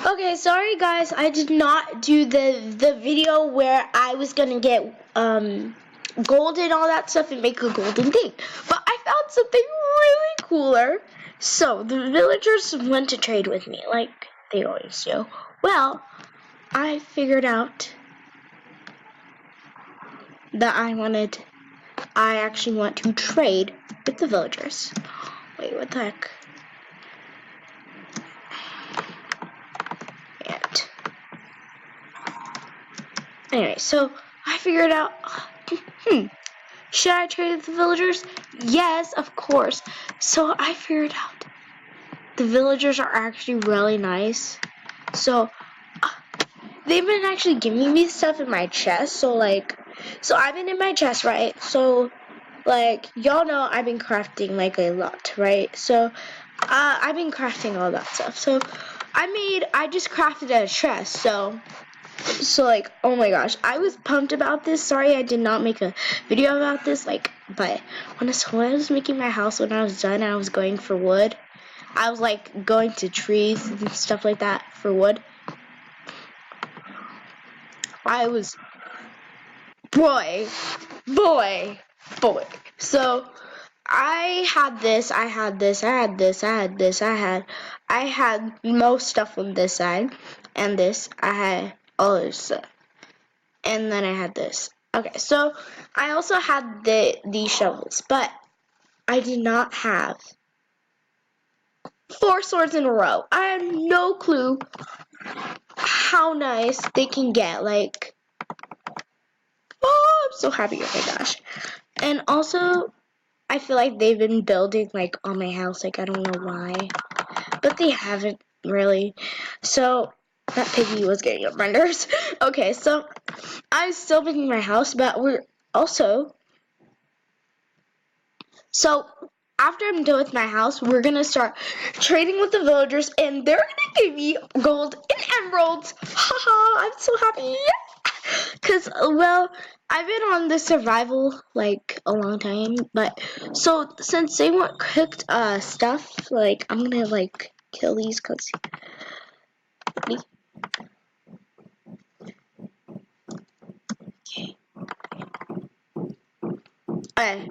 Okay, sorry guys, I did not do the video where I was gonna get gold and all that stuff and make a golden thing. But I found something really cooler. So the villagers went to trade with me, like they always do. Well, I figured out that I actually want to trade with the villagers. Wait, what the heck? Anyway, so I figured out, should I trade with the villagers? Yes, of course. So I figured out the villagers are actually really nice. So they've been actually giving me stuff in my chest. So I've been in my chest, right? So y'all know I've been crafting like a lot, right? So I've been crafting all that stuff. So I just crafted a chest. So oh my gosh, I was pumped about this. Sorry I did not make a video about this, but when I was making my house, when I was done, I was going for wood. I was going to trees and stuff like that for wood. I was boy. So I had most stuff on this side, and this I had all this stuff. And then I had this. Okay, so I also had these shovels, but I did not have 4 swords in a row. I have no clue how nice they can get. Oh, I'm so happy. Oh my gosh. And also, I feel like they've been building on my house. I don't know why, but they haven't really. So that piggy was getting up my nerves. Okay, so I'm still making my house, but we're also. So after I'm done with my house, we're gonna start trading with the villagers, and they're gonna give me gold and emeralds. Haha! I'm so happy. Cause I've been on the survival a long time, but so since they want cooked stuff, I'm gonna kill these cause. Okay.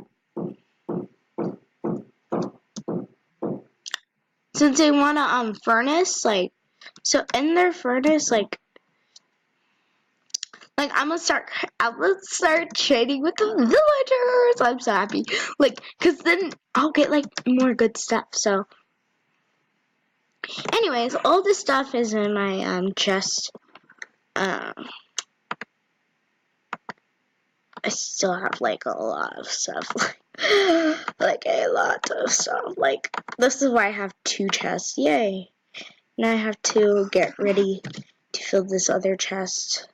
Since they want a furnace, so in their furnace, I'm gonna start trading with the villagers. I'm so happy, cause then I'll get more good stuff. So, anyways, all this stuff is in my chest. I still have a lot of stuff, a lot of stuff. This is why I have 2 chests. Yay! Now I have to get ready to fill this other chest.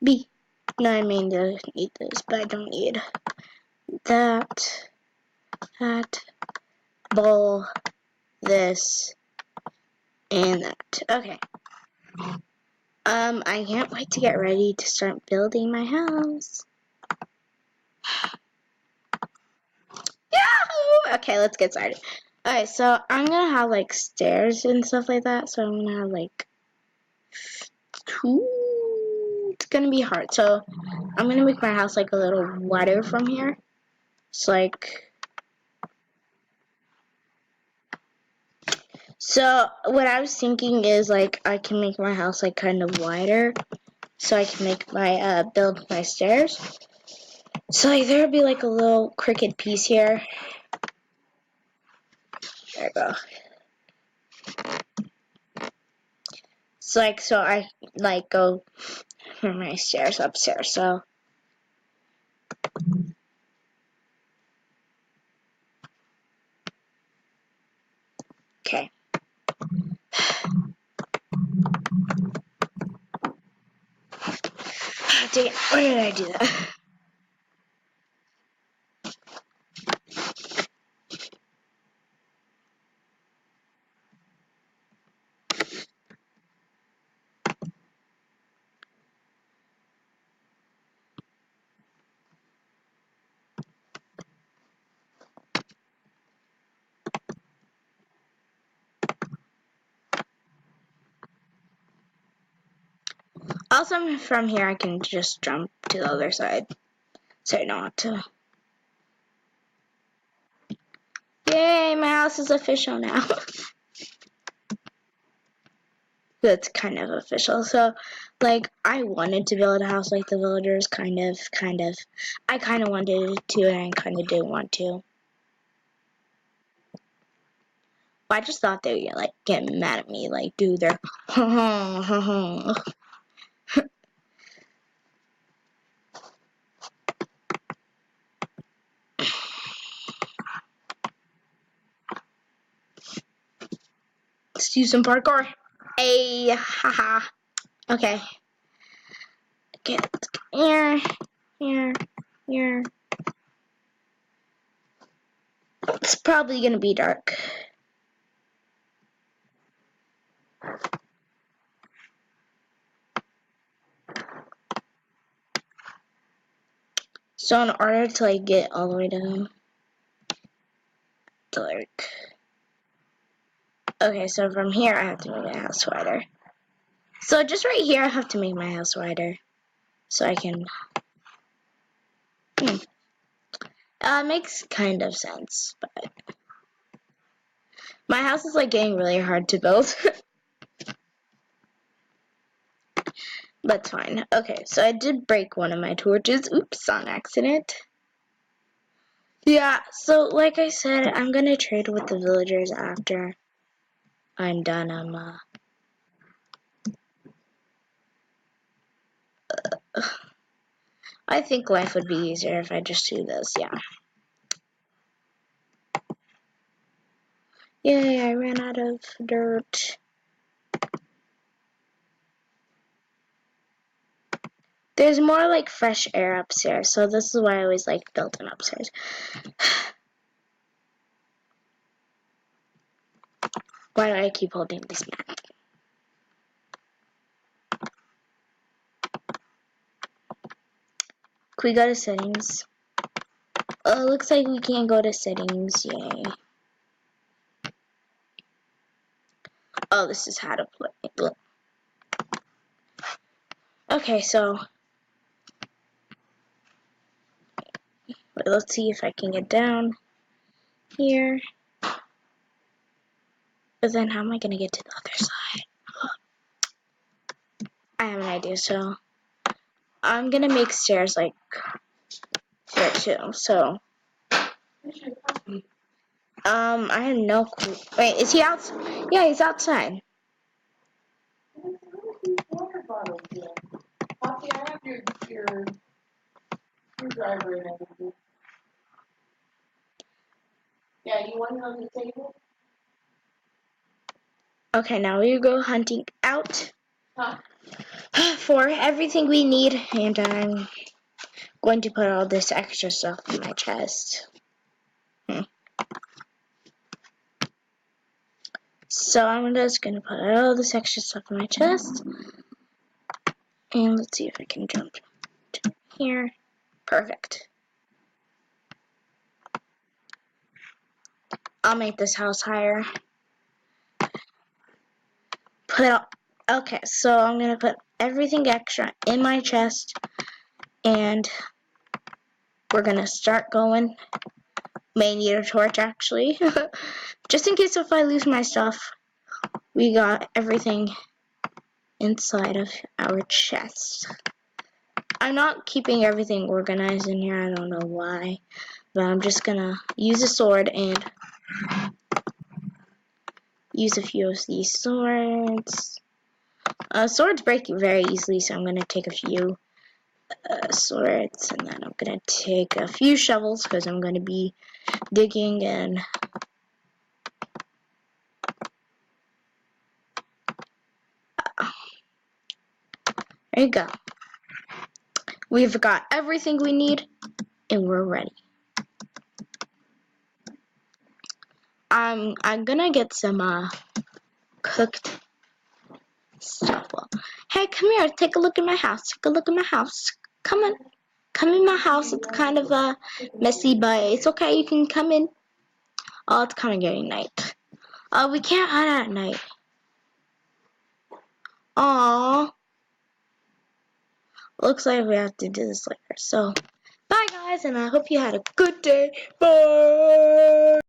B. No, I mean to need this, but I don't need that, bowl, this, and that. Okay. I can't wait to get ready to start building my house. Yahoo! Okay, let's get started. Okay, so I'm gonna have stairs and stuff like that. So I'm gonna have 2. It's gonna be hard. So I'm gonna make my house a little wider from here. It's so what I was thinking is I can make my house kind of wider, so I can make my build my stairs. So there'll be a little crooked piece here. There we go. So so I go for my stairs upstairs. So okay. Dang it, why did I do that? Also, from here I can just jump to the other side. So not to. Yay, my house is official now. That's kind of official. So, like, I wanted to build a house like the villagers, kind of. I kind of wanted to, and I kind of didn't want to. But I just thought they would, like, get mad at me, like, do their Let's do some parkour. Hey, haha. Okay. Get here. It's probably gonna be dark. So in order to like get all the way down to like, okay, so from here I have to make my house wider. So just right here I have to make my house wider, so I can. Makes kind of sense, but my house is like getting really hard to build. That's fine. Okay, so I did break one of my torches. Oops, on accident. Yeah, so like I said, I'm gonna trade with the villagers after I'm done. I think life would be easier if I just do this, yeah. Yay, I ran out of dirt. There's more like fresh air upstairs, so this is why I always like building upstairs. Why do I keep holding this mat? Can we go to settings? Oh, it looks like we can't go to settings, yay. Oh, this is how to play. Okay, so let's see if I can get down here. But then how am I gonna get to the other side? I have an idea, so I'm gonna make stairs like here too, so I have no clue. Wait, is he out? Yeah, he's outside. Poppy, I have your screwdriver and everything. Yeah, you want it on the table? Okay, now we go hunting out Huh? for everything we need, and I'm going to put all this extra stuff in my chest. So I'm just gonna put all this extra stuff in my chest, and let's see if I can jump to here. Perfect. I'll make this house higher. Okay, so I'm gonna put everything extra in my chest, and we're gonna start going. May need a torch actually, just in case if I lose my stuff. We got everything inside of our chest. I'm not keeping everything organized in here. I don't know why, but I'm just gonna use a sword and use a few of these swords. Swords break very easily, so I'm gonna take a few swords, and then I'm gonna take a few shovels because I'm gonna be digging and there you go. We've got everything we need, and we're ready. I'm gonna get some cooked stuff. Hey, come here. Take a look at my house. Take a look at my house. Come on. Come in my house. It's kind of messy, but it's okay. You can come in. Oh, it's kind of getting night. We can't hunt at night. Aww. Looks like we have to do this later. So, bye guys, and I hope you had a good day. Bye!